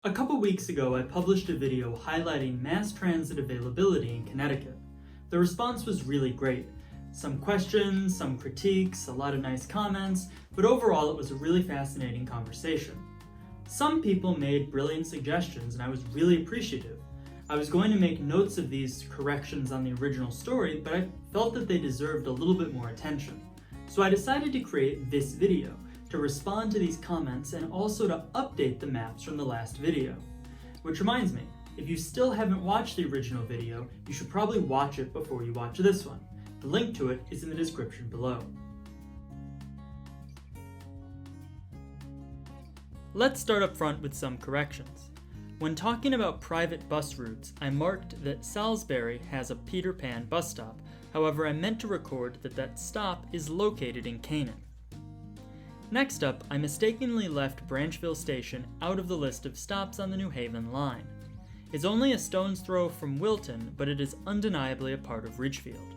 A couple weeks ago, I published a video highlighting mass transit availability in Connecticut. The response was really great. Some questions, some critiques, a lot of nice comments, but overall it was a really fascinating conversation. Some people made brilliant suggestions and I was really appreciative. I was going to make notes of these corrections on the original story, but I felt that they deserved a little bit more attention. So I decided to create this video to respond to these comments and also to update the maps from the last video. Which reminds me, if you still haven't watched the original video, you should probably watch it before you watch this one. The link to it is in the description below. Let's start up front with some corrections. When talking about private bus routes, I marked that Salisbury has a Peter Pan bus stop. However, I meant to record that that stop is located in Canaan. Next up, I mistakenly left Branchville Station out of the list of stops on the New Haven line. It's only a stone's throw from Wilton, but it is undeniably a part of Ridgefield.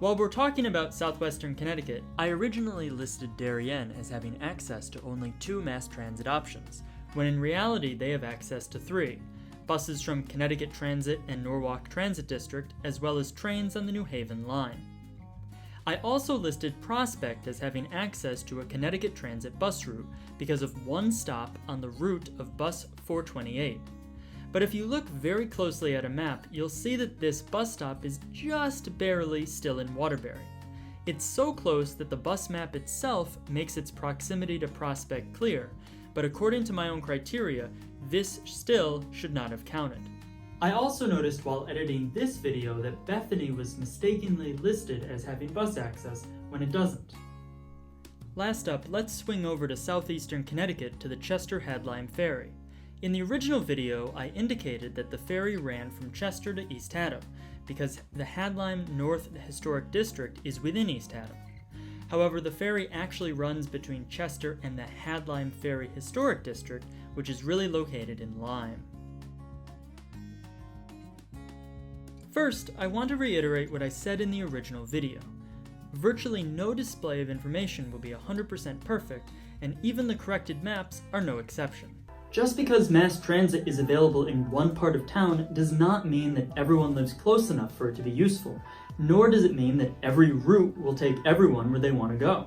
While we're talking about southwestern Connecticut, I originally listed Darien as having access to only 2 mass transit options, when in reality they have access to 3, buses from Connecticut Transit and Norwalk Transit District, as well as trains on the New Haven line. I also listed Prospect as having access to a Connecticut Transit bus route because of one stop on the route of bus 428. But if you look very closely at a map, you'll see that this bus stop is just barely still in Waterbury. It's so close that the bus map itself makes its proximity to Prospect clear, but according to my own criteria, this still should not have counted. I also noticed while editing this video that Bethany was mistakenly listed as having bus access when it doesn't. Last up, let's swing over to southeastern Connecticut to the Chester Hadlyme Ferry. In the original video, I indicated that the ferry ran from Chester to East Haddam, because the Hadlyme North Historic District is within East Haddam. However, the ferry actually runs between Chester and the Hadlyme Ferry Historic District, which is really located in Lyme. First, I want to reiterate what I said in the original video. Virtually no display of information will be 100% perfect, and even the corrected maps are no exception. Just because mass transit is available in one part of town does not mean that everyone lives close enough for it to be useful, nor does it mean that every route will take everyone where they want to go.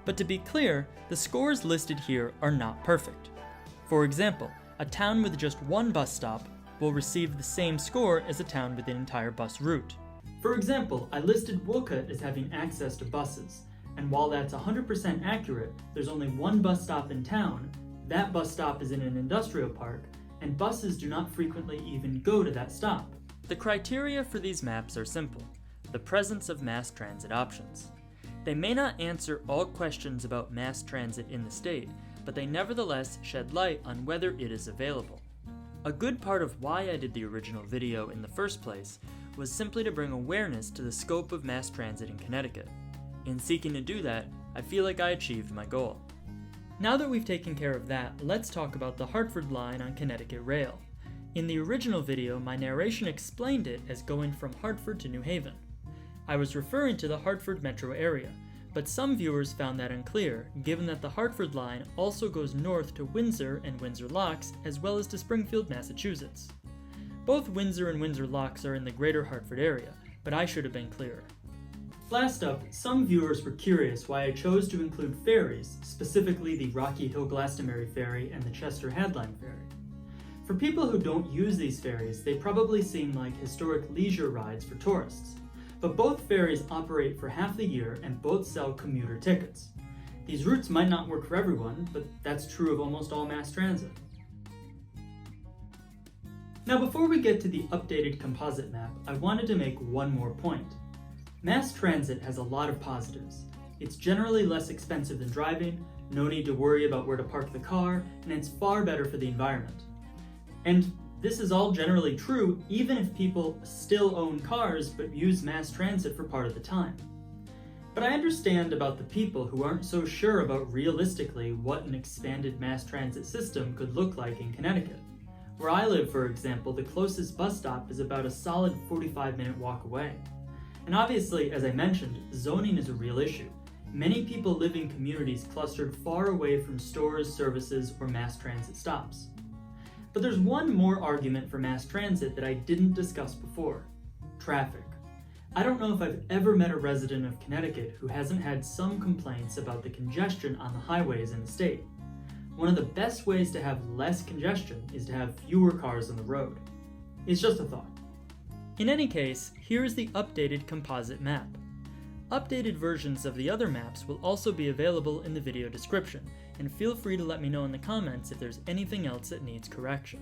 But to be clear, the scores listed here are not perfect. For example, a town with just one bus stop will receive the same score as a town with an entire bus route. For example, I listed Wolcott as having access to buses, and while that's 100% accurate, there's only one bus stop in town. That bus stop is in an industrial park, and buses do not frequently even go to that stop. The criteria for these maps are simple: the presence of mass transit options. They may not answer all questions about mass transit in the state, but they nevertheless shed light on whether it is available. A good part of why I did the original video in the first place was simply to bring awareness to the scope of mass transit in Connecticut. In seeking to do that, I feel like I achieved my goal. Now that we've taken care of that, let's talk about the Hartford line on Connecticut Rail. In the original video, my narration explained it as going from Hartford to New Haven. I was referring to the Hartford metro area, but some viewers found that unclear, given that the Hartford line also goes north to Windsor and Windsor Locks, as well as to Springfield, Massachusetts. Both Windsor and Windsor Locks are in the greater Hartford area, but I should have been clearer. Last up, some viewers were curious why I chose to include ferries, specifically the Rocky Hill Glastonbury Ferry and the Chester Hadlyme Ferry. For people who don't use these ferries, they probably seem like historic leisure rides for tourists. But both ferries operate for half the year and both sell commuter tickets. These routes might not work for everyone, but that's true of almost all mass transit. Now before we get to the updated composite map, I wanted to make one more point. Mass transit has a lot of positives. It's generally less expensive than driving, no need to worry about where to park the car, and it's far better for the environment. And this is all generally true even if people still own cars but use mass transit for part of the time. But I understand about the people who aren't so sure about realistically what an expanded mass transit system could look like in Connecticut. Where I live, for example, the closest bus stop is about a solid 45-minute walk away. And obviously, as I mentioned, zoning is a real issue. Many people live in communities clustered far away from stores, services, or mass transit stops. But there's one more argument for mass transit that I didn't discuss before: traffic. I don't know if I've ever met a resident of Connecticut who hasn't had some complaints about the congestion on the highways in the state. One of the best ways to have less congestion is to have fewer cars on the road. It's just a thought. In any case, here is the updated composite map. Updated versions of the other maps will also be available in the video description, and feel free to let me know in the comments if there's anything else that needs correction.